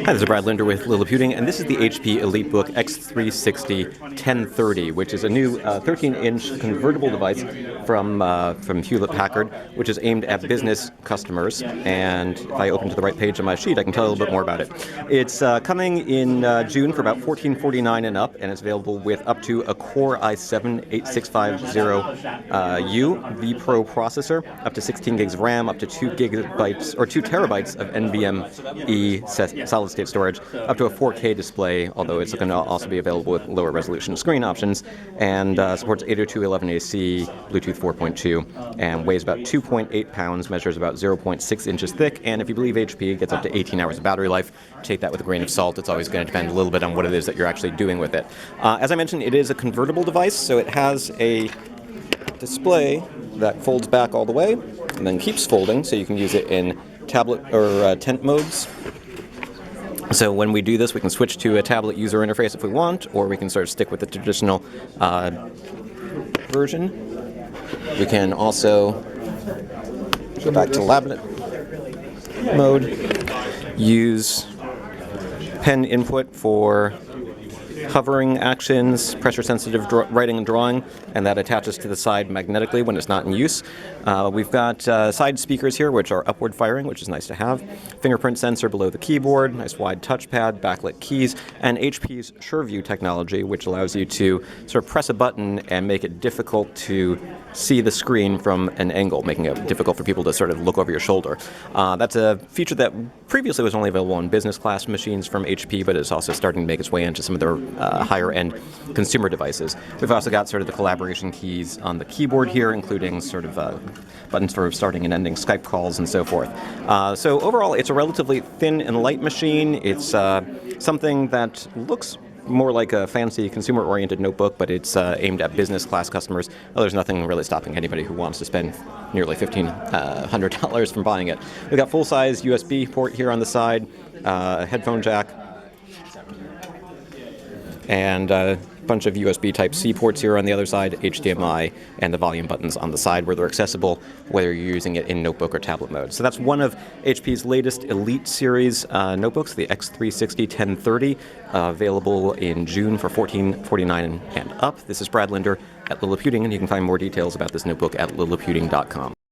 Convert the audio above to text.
Hi, this is Brad Linder with Liliputing, and this is the HP EliteBook X360 1030, which is a new 13-inch convertible device from Hewlett-Packard, which is aimed at business customers. And if I open to the right page on my sheet, I can tell you a little bit more about it. It's coming in June for about $1449 and up, and it's available with up to a Core i7-8650U vPro processor, up to 16 gigs of RAM, up to 2 terabytes of NVMe solid-state storage, up to a 4K display, although it's going to also be available with lower resolution screen options, and supports 802.11ac, Bluetooth 4.2, and weighs about 2.8 pounds, measures about 0.6 inches thick, and if you believe HP, it gets up to 18 hours of battery life. Take that with a grain of salt. It's always going to depend a little bit on what it is that you're actually doing with it. As I mentioned, it is a convertible device, so it has a display that folds back all the way and then keeps folding, so you can use it in tablet or tent modes. So when we do this, we can switch to a tablet user interface if we want, or we can sort of stick with the traditional version. We can also go back to tablet mode, use pen input for hovering actions, pressure-sensitive writing and drawing, and that attaches to the side magnetically when it's not in use. We've got side speakers here, which are upward firing, which is nice to have. Fingerprint sensor below the keyboard, nice wide touchpad, backlit keys, and HP's SureView technology, which allows you to sort of press a button and make it difficult to see the screen from an angle, making it difficult for people to sort of look over your shoulder. That's a feature that previously was only available on business class machines from HP, but is also starting to make its way into some of their higher-end consumer devices. We've also got sort of the collaboration keys on the keyboard here, including sort of buttons for starting and ending Skype calls and so forth. So overall, it's a relatively thin and light machine. It's something that looks more like a fancy consumer-oriented notebook, but it's aimed at business class customers. Well, there's nothing really stopping anybody who wants to spend nearly $1,500 from buying it. We've got full-size USB port here on the side, a headphone jack, and a bunch of USB Type-C ports here on the other side, HDMI, and the volume buttons on the side where they're accessible, whether you're using it in notebook or tablet mode. So that's one of HP's latest Elite series notebooks, the X360 1030, available in June for $1449 and up. This is Brad Linder at Liliputing, and you can find more details about this notebook at liliputing.com.